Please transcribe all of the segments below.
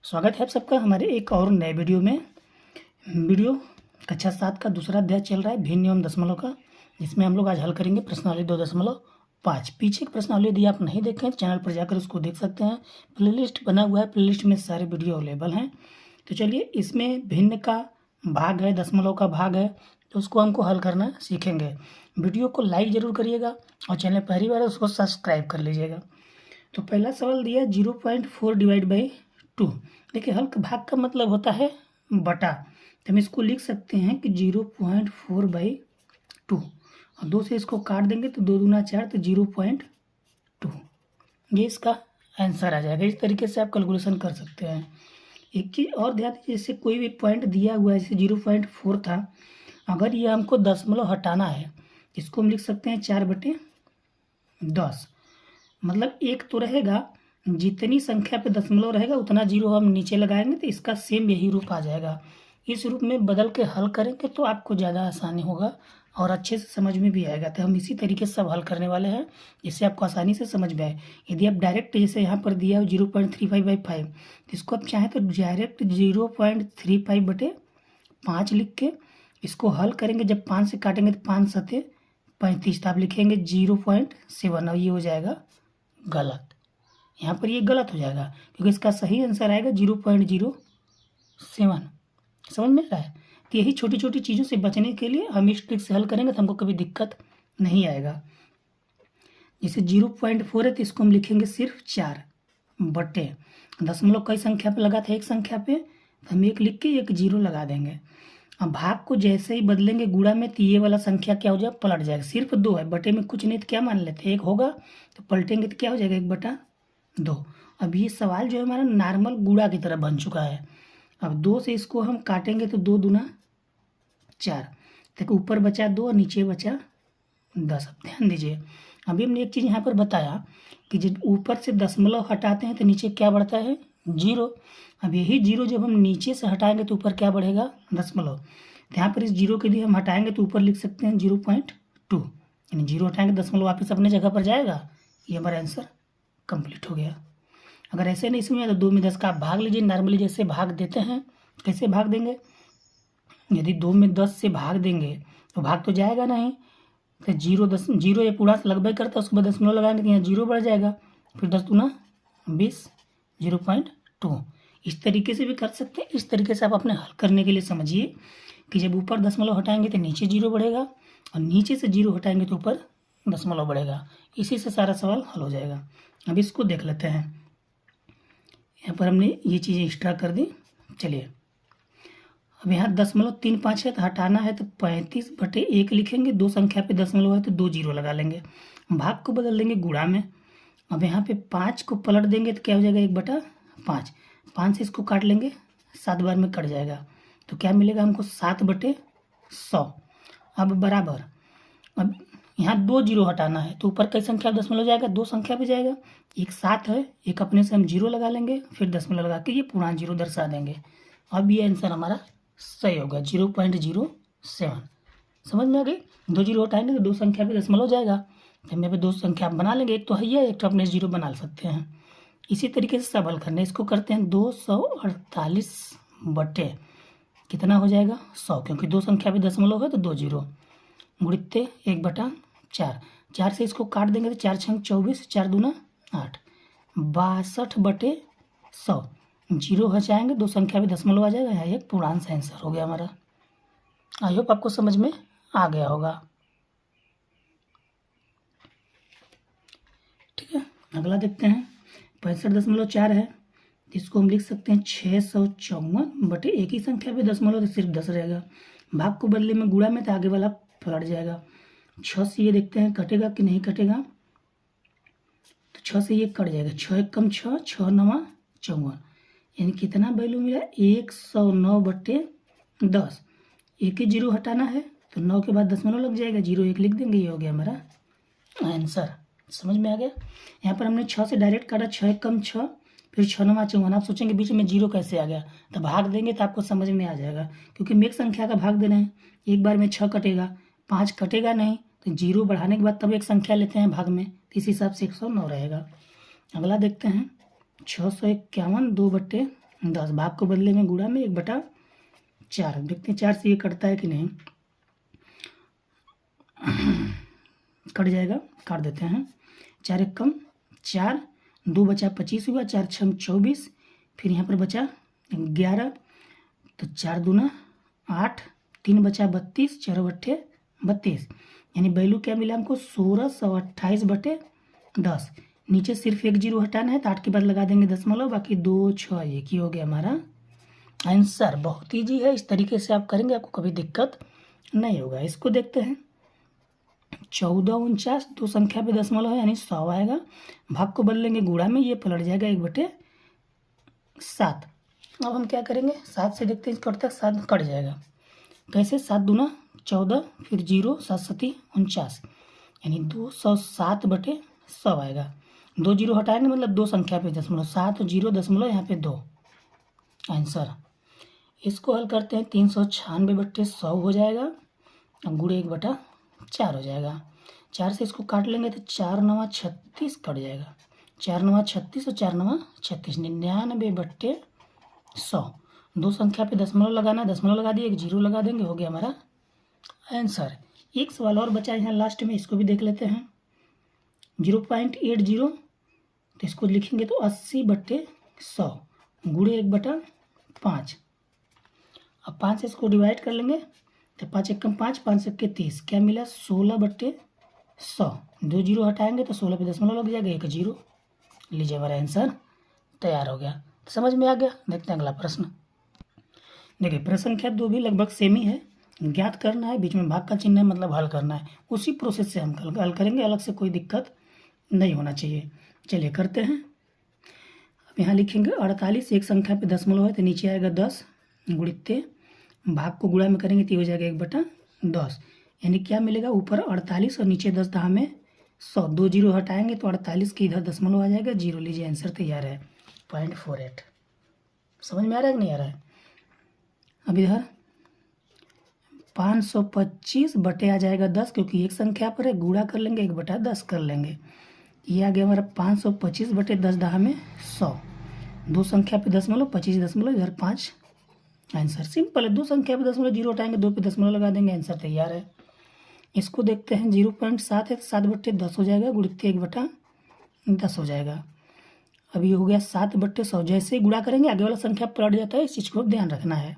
स्वागत है आप सबका हमारे एक और नए वीडियो में। वीडियो कक्षा 7 का दूसरा अध्याय चल रहा है भिन्न एवं दशमलव का, जिसमें हम लोग आज हल करेंगे प्रश्नावली 2.5। पीछे की प्रश्नावली यदि आप नहीं देखें तो चैनल पर जाकर उसको देख सकते हैं। प्लेलिस्ट बना हुआ है, प्लेलिस्ट में सारे वीडियो अवेलेबल हैं। तो चलिए, इसमें भिन्न का भाग है, दशमलव का भाग है, तो उसको हमको हल करना सीखेंगे। वीडियो को लाइक ज़रूर करिएगा और चैनल पहली बार उसको सब्सक्राइब कर लीजिएगा। तो पहला सवाल दिया 0.4 डिवाइड बाई 2। देखिए, हल भाग का मतलब होता है बटा, तो हम इसको लिख सकते हैं कि 0.4 बाई 2 और 2 से इसको काट देंगे तो 2 दूना 4, तो 0.2 ये इसका आंसर आ जाएगा। इस तरीके से आप कैलकुलेशन कर सकते हैं। एक चीज़ और ध्यान दीजिए, जैसे कोई भी पॉइंट दिया हुआ है, जैसे 0.4 था, अगर ये हमको दशमलव हटाना है, इसको हम लिख सकते हैं 4/10। मतलब एक तो रहेगा, जितनी संख्या पे दशमलव रहेगा उतना जीरो हम नीचे लगाएंगे, तो इसका सेम यही रूप आ जाएगा। इस रूप में बदल के हल करेंगे तो आपको ज़्यादा आसानी होगा और अच्छे से समझ में भी आएगा। तो हम इसी तरीके से सब हल करने वाले हैं, जिससे आपको आसानी से समझ में आए। यदि आप डायरेक्ट, जैसे यहाँ पर दिया हो 0.35/5, इसको आप चाहें तो डायरेक्ट 0.35/5 लिख के इसको हल करेंगे। जब 5 से काटेंगे तो 5 सते 35, तो आप लिखेंगे 0.7 और ये हो जाएगा गलत। यहाँ पर ये गलत हो जाएगा क्योंकि इसका सही आंसर आएगा 0.07। समझ में आ रहा है? तो यही छोटी छोटी चीज़ों से बचने के लिए हम इस ट्रिक से हल करेंगे तो हमको कभी दिक्कत नहीं आएगा। जैसे 0.4 है तो इसको हम लिखेंगे सिर्फ 4/, दशमलव कई संख्या पे लगा था, एक संख्या पे, तो हम 1 लिख के एक 0 लगा देंगे। अब भाग को जैसे ही बदलेंगे गुणा में, तो ये वाला संख्या क्या हो जाएगा, पलट जाएगा। सिर्फ 2 है, बटे में कुछ नहीं, तो क्या मान लेते, 1 होगा, तो पलटेंगे तो क्या हो जाएगा, 1/2। अब ये सवाल जो है हमारा नॉर्मल गुणा की तरह बन चुका है। अब 2 से इसको हम काटेंगे तो 2 दूना 4, देखो ऊपर बचा 2 और नीचे बचा 10। अब ध्यान दीजिए, अभी हमने एक चीज़ यहाँ पर बताया कि जब ऊपर से दशमलव हटाते हैं तो नीचे क्या बढ़ता है, 0। अब यही 0 जब हम नीचे से हटाएंगे तो ऊपर क्या बढ़ेगा, दशमलव। तो यहाँ पर इस 0 के लिए हम हटाएंगे तो ऊपर लिख सकते हैं 0.2, यानी 0 हटाएंगे दशमलव वापस अपने जगह पर जाएगा। ये हमारा आंसर कंप्लीट हो गया। अगर ऐसे नहीं समझा तो 2 में 10 का आप भाग लीजिए। नॉर्मली जैसे भाग देते हैं, कैसे भाग देंगे, यदि 2 में 10 से भाग देंगे तो भाग तो जाएगा नहीं, तो 0 ये पूर्णांक लगभग करता है, उसके बाद दशमलव लगाएंगे तो यहाँ 0 बढ़ जाएगा, फिर 10 दूना 20, 0.2। इस तरीके से भी कर सकते हैं। इस तरीके से आप अपने हल करने के लिए समझिए कि जब ऊपर दशमलव हटाएंगे तो नीचे 0 बढ़ेगा और नीचे से 0 हटाएंगे तो ऊपर दशमलव बढ़ेगा। इसी से सारा सवाल हल हो जाएगा। अब इसको देख लेते हैं। यहाँ पर हमने ये चीज़ें एक्स्ट्रा कर दी। चलिए, अब यहाँ 0.35 है तो हटाना है तो 35/1 लिखेंगे। 2 संख्या पे दशमलव है तो 2 0 लगा लेंगे। भाग को बदल देंगे गुणा में। अब यहाँ पे 5 को पलट देंगे तो क्या हो जाएगा, 1/5। 5 से इसको काट लेंगे, 7 बार में कट जाएगा, तो क्या मिलेगा हमको, 7/100। अब बराबर, अब यहाँ 2 0 हटाना है तो ऊपर कई संख्या दशमलव जाएगा, 2 संख्या पे जाएगा। एक 7 है, एक अपने से हम 0 लगा लेंगे, फिर दशमलव लगा के ये पूर्णांक 0 दर्शा देंगे। अब ये आंसर हमारा सही होगा, 0.07। समझ में आ गई? 2 0 हटाएंगे तो 2 संख्या पे दशमलव जाएगा, तो हम यहाँ पे 2 संख्या बना लेंगे, एक तो है, एक तो अपने 0 बना सकते हैं। इसी तरीके से सब हल करना है। इसको करते हैं 248 कितना हो जाएगा, 100, क्योंकि 2 संख्या पे दशमलव है तो 2 0 गुणित 1/4। 4 से इसको काट देंगे तो 4 छंग 24, 4 दूना 8, 62/100। 0 हटाएंगे, 2 संख्या में दशमलव आ जाएगा, यहाँ एक पूर्णांक आंसर हो गया हमारा। आई होप आपको समझ में आ गया होगा। ठीक है, अगला देखते हैं। 65.4 है, इसको हम लिख सकते हैं 654 एक ही संख्या पे दशमलव तो सिर्फ 10 रहेगा। भाग को बदले में गुणा में तो आगे वाला पलट जाएगा। 6 से ये देखते हैं कटेगा कि नहीं कटेगा, तो 6 से ये कट जाएगा। 6 1 कम 6, 6 9 54, यानी कितना वैल्यू मिला, 109/10। एक ही 0 हटाना है तो 9 के बाद दशमलव लग जाएगा, 0 1 लिख देंगे, ये हो गया हमारा आंसर। समझ में आ गया? यहाँ पर हमने 6 से डायरेक्ट काटा, 6 1 कम 6, फिर 6 9 54। आप सोचेंगे बीच में 0 कैसे आ गया, तो भाग देंगे तो आपको समझ में आ जाएगा, क्योंकि हम एक संख्या का भाग दे रहे हैं। एक बार में 6 कटेगा, 5 कटेगा नहीं, तो 0 बढ़ाने के बाद तब एक संख्या लेते हैं भाग में, तो इस हिसाब से 109 रहेगा। अगला देखते हैं 651 2/10 10 भाग को बदले में गुणा में 1/4। देखते हैं 4 से ये कटता है कि नहीं। कट जाएगा, काट देते हैं। 4 एक कम 4, 2 बचा 25 हुआ, 4 छम 24, फिर यहाँ पर बचा 11, तो 4 दूना 8, 3 बचा 32, 4 बट्ठे 32, यानी वैल्यू क्या मिला हमको 1628/10। नीचे सिर्फ एक जीरो हटाना है तो 8 के बाद लगा देंगे दशमलव, बाकी 2 6 1 ही हो गया हमारा आंसर। बहुत ईजी है, इस तरीके से आप करेंगे आपको कभी दिक्कत नहीं होगा। इसको देखते हैं 1449, 2 संख्या पे दशमलव है यानी 100 आएगा। भाग को बदलेंगे गुणा में, ये पलट जाएगा 1/7। अब हम क्या करेंगे 7 से देखते हैं कट तक, 7 कट जाएगा। कैसे 7 दूना 14, फिर 0 7 सती 49, यानी 207/100 आएगा। 2 जीरो हटाएंगे मतलब 2 संख्या पे दशमलव, 7 0 दशमलव यहाँ पे 2 आंसर। इसको हल करते हैं 396/100 हो जाएगा, अब गुणे 1/4 हो जाएगा। 4 से इसको काट लेंगे तो 4 9 36 कट जाएगा। 4 9 36 और 4 9 36, 99/100। 2 संख्या पे दशमलव लगाना है, दशमलव लगा दिए, एक जीरो लगा देंगे, हो गया हमारा आंसर। एक सवाल और बचा यहाँ लास्ट में, इसको भी देख लेते हैं। 0.80, तो इसको लिखेंगे तो 80/100 गुणे 1/5। अब 5 से इसको डिवाइड कर लेंगे तो 5 एक कम 5, 5 एक के 30, क्या मिला 16/100। 2 जीरो हटाएंगे तो 16 पे दशमलव लग जाएगा, एक जीरो। लीजिए हमारा आंसर तैयार हो गया। तो समझ में आ गया। देखते हैं अगला प्रश्न। देखिए प्रश्न संख्या 2 भी लगभग सेम ही है। ज्ञात करना है, बीच में भाग का चिन्ह है, मतलब हल करना है। उसी प्रोसेस से हम हल करेंगे, अलग से कोई दिक्कत नहीं होना चाहिए। चलिए करते हैं। अब यहाँ लिखेंगे 48, एक संख्या पे दशमलव है तो नीचे आएगा 10 गुणित्ते, भाग को गुणा में करेंगे तो हो जाएगा 1/10, यानी क्या मिलेगा ऊपर 48 और नीचे 10 दहा में 100। 2 जीरो हटाएंगे तो 48 के इधर दशमलव आ जाएगा, जीरो। लीजिए आंसर तैयार है 0.48। समझ में आ रहा है कि नहीं आ रहा है। अब इधर 525 बटे आ जाएगा 10, क्योंकि एक संख्या पर है, गुणा कर लेंगे 1/10 कर लेंगे, ये आ गया हमारा 525/10 दहा में 100। 2 संख्या पे दशमलव 25 दशमलव इधर 5 आंसर। सिंपल है, 2 संख्या पे दशमलव जीरो हटाएंगे, 2 पे दशमलव लगा देंगे, आंसर तैयार है। इसको देखते हैं 0.7 है तो 7/10 हो जाएगा, गुणित 1/10 हो जाएगा। अब ये हो गया 7/100। जैसे ही गुणा करेंगे आगे वाला संख्या पलट जाता है, इस चीज़ को ध्यान रखना है।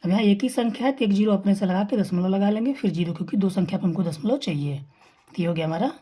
अब यहाँ एक ही संख्या है तो एक जीरो अपने से लगा के दशमलव लगा लेंगे, फिर जीरो, क्योंकि 2 संख्या पर हमको दशमलव चाहिए। तो ये हो गया हमारा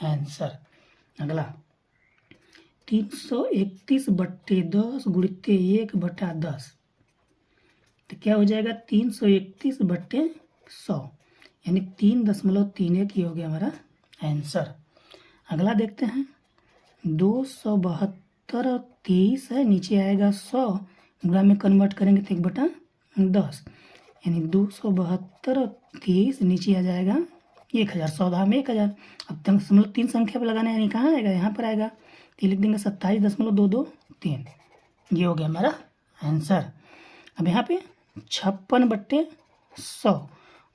आंसर। अगला 331/10 गुणित 1/10, तो क्या हो जाएगा 331/100, यानी 3.31 ही हो गया हमारा आंसर। अगला देखते हैं 272 और 23 है, नीचे आएगा 100, गुणा में कन्वर्ट करेंगे तो 1/10, यानी 272 और 23, नीचे आ जाएगा 1000, 100 दहा में 1000। अब दशमलव 3 संख्या पर लगाना है, यानी कहाँ आएगा, यहाँ पर आएगा, तो लिख देंगे 27.223। ये हो गया हमारा आंसर। अब यहाँ पे 56/100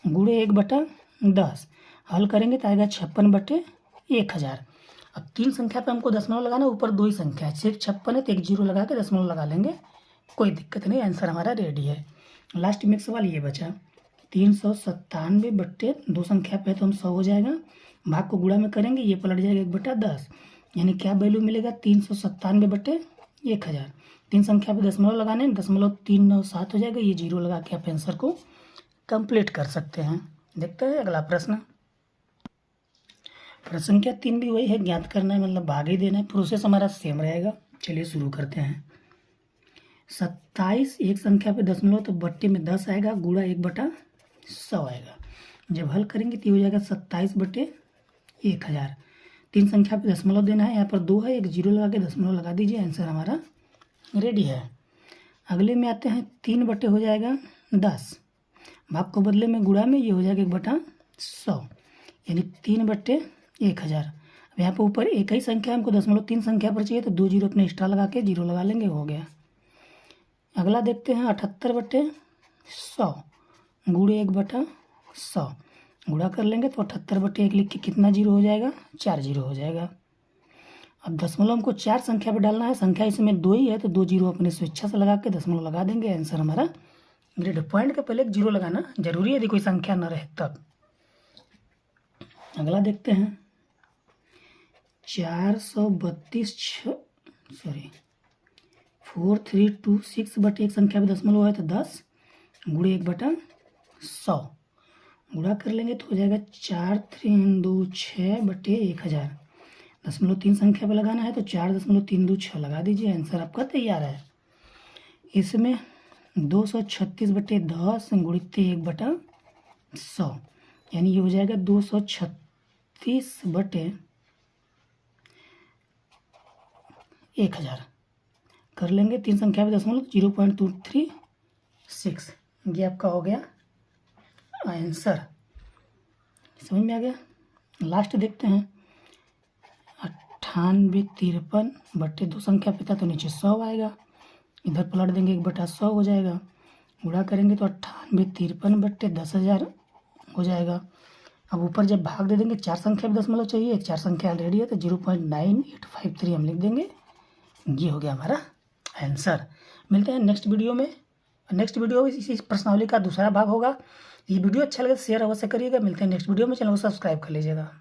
गुणे 1/10 हल करेंगे तो आएगा 56/1000। अब 3 संख्या पे हमको दशमलव लगाना है, ऊपर 2 ही संख्या है, सिर्फ 56 है तो एक जीरो लगा के दशमलव लगा लेंगे, कोई दिक्कत नहीं, आंसर हमारा रेडी है। लास्ट में एक सवाल ये बचा 397/2 संख्या पे तो हम 100 हो जाएगा, भाग को गुणा में करेंगे, ये पलट जाएगा 1/10, यानी क्या वैल्यू मिलेगा 397/1000। 3 संख्या पे दशमलव लगाने, 0.397 हो जाएगा, ये जीरो लगा के आप आंसर को कंप्लीट कर सकते हैं। देखते हैं अगला प्रश्न। प्रश्न संख्या 3 भी वही है, ज्ञात करना है, मतलब भाग ही देना है, प्रोसेस हमारा सेम रहेगा। चलिए शुरू करते हैं। 27, एक संख्या पे दशमलव तो बट्टे में 10 आएगा, गुणा 1/100 आएगा। जब हल करेंगे तो हो जाएगा 27/1000। 3 संख्या पे दशमलव देना है, यहाँ पर 2 है, एक जीरो लगा के दशमलव लगा दीजिए, आंसर हमारा रेडी है। अगले में आते हैं 3 बटे हो जाएगा 10, भाग को बदले में गुणा में, ये हो जाएगा 1/100, यानी 3/1000। अब यहाँ पर ऊपर एक ही संख्या हमको दशमलव 3 संख्या पर चाहिए, तो 2 जीरो अपने एक्स्ट्रा लगा के जीरो लगा लेंगे, हो गया। अगला देखते हैं 78/100 गुणे 1/100, गुणा कर लेंगे तो 78/1 लिख के कितना जीरो हो जाएगा, 4 जीरो हो जाएगा। अब दशमलव हमको 4 संख्या पे डालना है, संख्या इसमें 2 ही है तो 2 जीरो अपने स्वेच्छा से लगा के दशमलव लगा देंगे, आंसर हमारा ग्रेड। पॉइंट के पहले एक जीरो लगाना जरूरी है यदि कोई संख्या न रहे तब। अगला देखते हैं 432 4326 बटे एक संख्या पे दशमलव है तो 10 गुणे 1/100 गुणा कर लेंगे तो हो जाएगा 4326 बटे 1000। दशमलव 3 संख्या पे लगाना है तो 4.326 लगा दीजिए, आंसर आपका तैयार है। इसमें 236 बटे 10 गुणित 1/100 यानी ये हो जाएगा 236 बटे 1000 कर लेंगे। 3 संख्या पे दशमलव 0.236 ये आपका हो गया आंसर। समझ में आ गया। लास्ट देखते हैं 9853 बटे 2 संख्या पे था तो नीचे 100 आएगा, इधर पलट देंगे 1/100 हो जाएगा, गुणा करेंगे तो 9853 बटे 10,000 हो जाएगा। अब ऊपर जब भाग दे देंगे 4 संख्या पे दशमलव चाहिए, 4 संख्या ऑलरेडी है तो 0.9853 हम लिख देंगे, ये हो गया हमारा आंसर। मिलते हैं नेक्स्ट वीडियो में। नेक्स्ट वीडियो इसी प्रश्नावली का दूसरा भाग होगा। ये वीडियो अच्छा लगे तो शेयर अवश्य करिएगा। मिलते हैं नेक्स्ट वीडियो में, चैनल को सब्सक्राइब कर लीजिएगा।